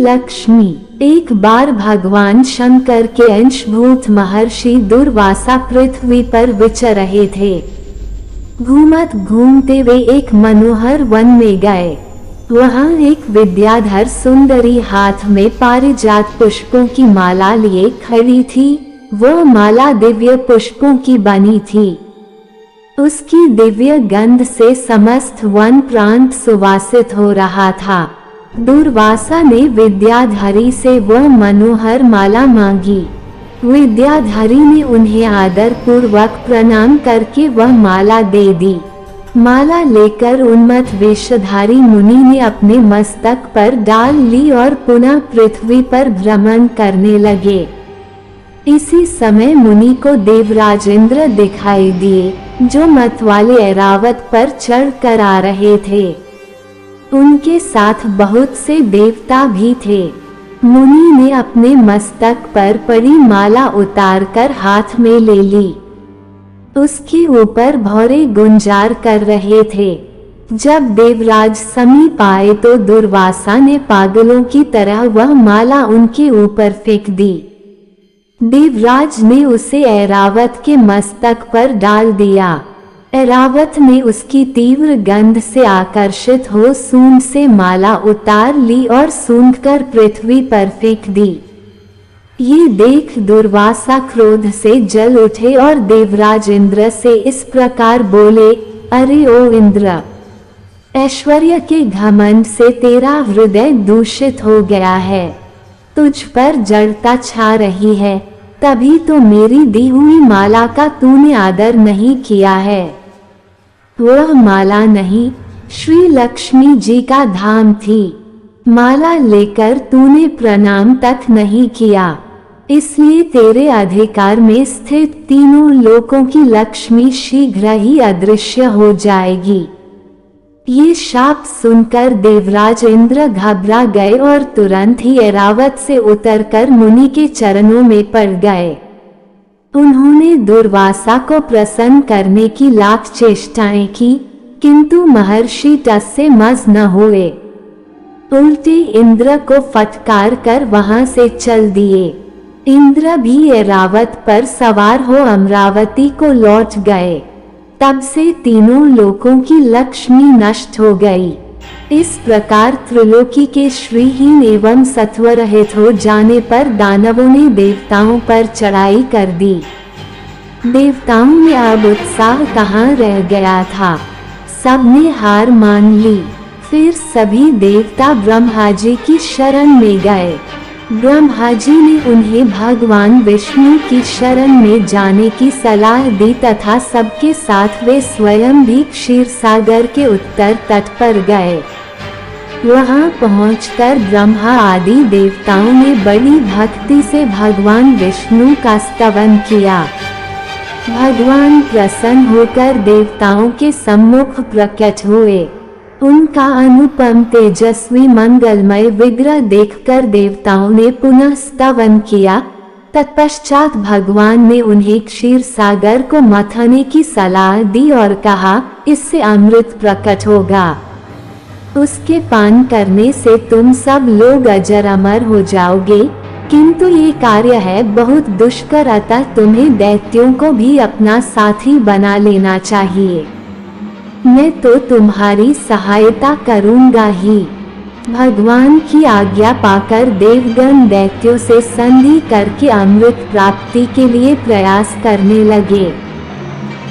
लक्ष्मी। एक बार भगवान शंकर के अंशभूत महर्षि दुर्वासा पृथ्वी पर विचर रहे थे। घूमते वे एक मनोहर वन में गए। वहाँ एक विद्याधर सुंदरी हाथ में पारिजात पुष्पों की माला लिए खड़ी थी। वह माला दिव्य पुष्पों की बनी थी। उसकी दिव्य गंध से समस्त वन प्रांत सुवासित हो रहा था। दुर्वासा ने विद्याधरी से वह मनोहर माला मांगी। विद्याधरी ने उन्हें आदर पूर्वक प्रणाम करके वह माला दे दी। माला लेकर उन्मत्त वेशधारी मुनि ने अपने मस्तक पर डाल ली और पुनः पृथ्वी पर भ्रमण करने लगे। इसी समय मुनि को देवराज इंद्र दिखाई दिए, जो मतवाले ऐरावत पर चढ़ कर आ रहे थे। उनके साथ बहुत से देवता भी थे। मुनि ने अपने मस्तक पर पड़ी माला उतारकर हाथ में ले ली। उसके ऊपर भौरे गुंजार कर रहे थे। जब देवराज समीप आए तो दुर्वासा ने पागलों की तरह वह माला उनके ऊपर फेंक दी। देवराज ने उसे ऐरावत के मस्तक पर डाल दिया। ऐरावत ने उसकी तीव्र गंध से आकर्षित हो सूंड से माला उतार ली और सूंघकर पृथ्वी पर फेंक दी। ये देख दुर्वासा क्रोध से जल उठे और देवराज इंद्र से इस प्रकार बोले, अरे ओ इंद्र, ऐश्वर्य के घमंड से तेरा हृदय दूषित हो गया है। तुझ पर जड़ता छा रही है, तभी तो मेरी दी हुई माला का तूने आदर नहीं किया है। वह माला नहीं, श्री लक्ष्मी जी का धाम थी। माला लेकर तूने प्रणाम तक नहीं किया, इसलिए तेरे अधिकार में स्थित तीनों लोकों की लक्ष्मी शीघ्र ही अदृश्य हो जाएगी। ये शाप सुनकर देवराज इंद्र घबरा गए और तुरंत ही ऐरावत से उतरकर मुनि के चरणों में पड़ गए। उन्होंने दुर्वासा को प्रसन्न करने की लाख चेष्टाएं की, किंतु महर्षि टस से मस न हुए। उल्टे इंद्र को फटकार कर वहां से चल दिए। इंद्र भी ऐरावत पर सवार हो अमरावती को लौट गए। तब से तीनों लोकों की लक्ष्मी नष्ट हो गई। इस प्रकार त्रिलोकी के श्रीहीन एवं सत्वरहित हो जाने पर दानवों ने देवताओं पर चढ़ाई कर दी। देवताओं में अब उत्साह कहाँ रह गया था। सबने हार मान ली। फिर सभी देवता ब्रह्मा जी की शरण में गए। ब्रह्मा जी ने उन्हें भगवान विष्णु की शरण में जाने की सलाह दी तथा सबके साथ वे स्वयं भी क्षीर सागर के उत्तर तट पर गए। वहां पहुंचकर ब्रह्मा आदि देवताओं ने बड़ी भक्ति से भगवान विष्णु का स्तवन किया। भगवान प्रसन्न होकर देवताओं के सम्मुख प्रकट हुए। उनका अनुपम तेजस्वी मंगलमय विग्रह देखकर देवताओं ने पुनः स्तवन किया। तत्पश्चात भगवान ने उन्हें क्षीर सागर को मथने की सलाह दी और कहा, इससे अमृत प्रकट होगा। उसके पान करने से तुम सब लोग अजर अमर हो जाओगे, किंतु ये कार्य है बहुत दुष्कर, अतः तुम्हें दैत्यों को भी अपना साथी बना लेना चाहिए। मैं तो तुम्हारी सहायता करूंगा ही। भगवान की आज्ञा पाकर देवगण दैत्यों से संधि करके अमृत प्राप्ति के लिए प्रयास करने लगे।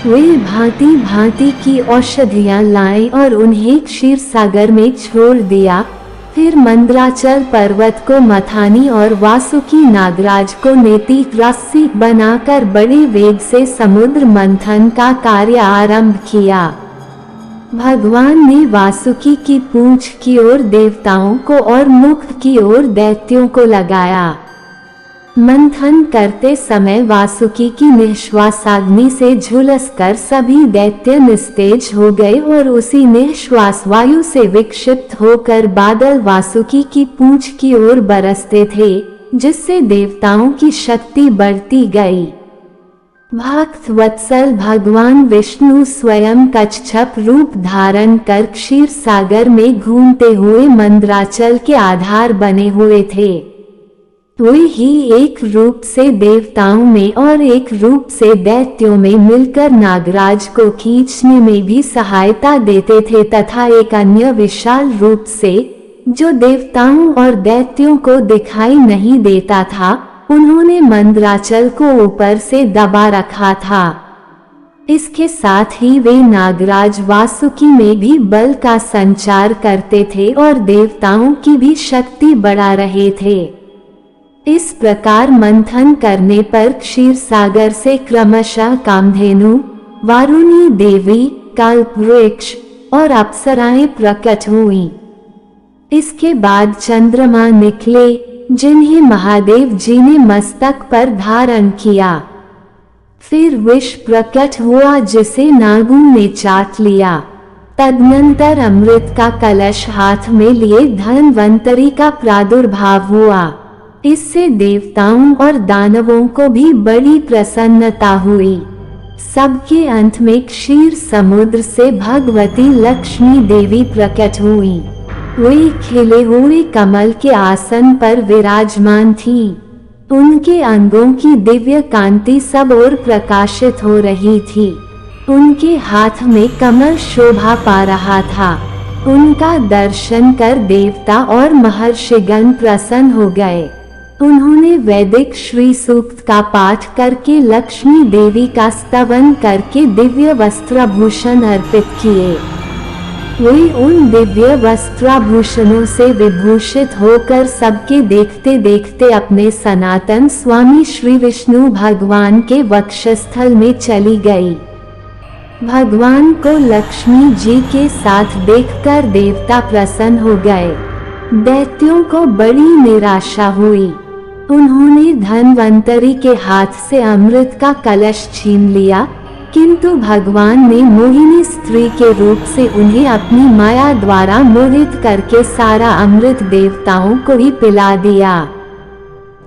वे भांति भांति की औषधियां लाए और उन्हें क्षीर सागर में छोड़ दिया। फिर मंद्राचल पर्वत को मथानी और वासुकी नागराज को नेति रस्सी बनाकर बड़े वेग से समुद्र मंथन का कार्य आरंभ किया। भगवान ने वासुकी की पूंछ की ओर देवताओं को और मुख की ओर दैत्यों को लगाया। मंथन करते समय वासुकी की निश्वासाग्नि से झुलसकर सभी दैत्य निस्तेज हो गए और उसी निश्वास वायु से विक्षिप्त होकर बादल वासुकी की पूंछ की ओर बरसते थे, जिससे देवताओं की शक्ति बढ़ती गई। भक्त वत्सल भगवान विष्णु स्वयं कच्छप रूप धारण कर क्षीर सागर में घूमते हुए मंदराचल के आधार बने हुए थे। वे ही एक रूप से देवताओं में और एक रूप से दैत्यों में मिलकर नागराज को खींचने में भी सहायता देते थे तथा एक अन्य विशाल रूप से, जो देवताओं और दैत्यों को दिखाई नहीं देता था, उन्होंने मंदराचल को ऊपर से दबा रखा था। इसके साथ ही वे नागराज वासुकी में भी बल का संचार करते थे और देवताओं की भी शक्ति बढ़ा रहे थे। इस प्रकार मंथन करने पर क्षीर सागर से क्रमशः कामधेनु, वारुणी देवी, कल्पवृक्ष और अप्सराएं प्रकट हुईं। इसके बाद चंद्रमा निकले, जिन्हें महादेव जी ने मस्तक पर धारण किया। फिर विष प्रकट हुआ जिसे नागों ने चाट लिया। तदनंतर अमृत का कलश हाथ में लिए धन्वंतरी का प्रादुर्भाव हुआ। इससे देवताओं और दानवों को भी बड़ी प्रसन्नता हुई। सबके अंत में क्षीर समुद्र से भगवती लक्ष्मी देवी प्रकट हुई। वे खिले हुए कमल के आसन पर विराजमान थी। उनके अंगों की दिव्य कांति सब ओर प्रकाशित हो रही थी। उनके हाथ में कमल शोभा पा रहा था। उनका दर्शन कर देवता और महर्षिगण प्रसन्न हो गए। उन्होंने वैदिक श्री सूक्त का पाठ करके लक्ष्मी देवी का स्तवन करके दिव्य वस्त्राभूषण अर्पित किए। वे उन दिव्य वस्त्राभूषणों से विभूषित होकर सबके देखते देखते अपने सनातन स्वामी श्री विष्णु भगवान के वक्षस्थल में चली गई। भगवान को लक्ष्मी जी के साथ देखकर देवता प्रसन्न हो गए। दैत्यों को बड़ी निराशा हुई। उन्होंने धन्वंतरी के हाथ से अमृत का कलश छीन लिया, किंतु भगवान ने मोहिनी स्त्री के रूप से उन्हें अपनी माया द्वारा मोहित करके सारा अमृत देवताओं को ही पिला दिया।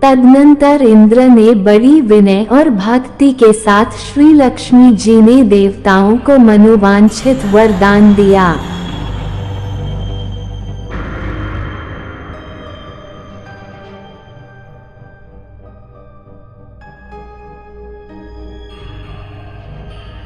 तदनंतर इंद्र ने बड़ी विनय और भक्ति के साथ श्री लक्ष्मी जी ने देवताओं को मनोवांछित वरदान दिया।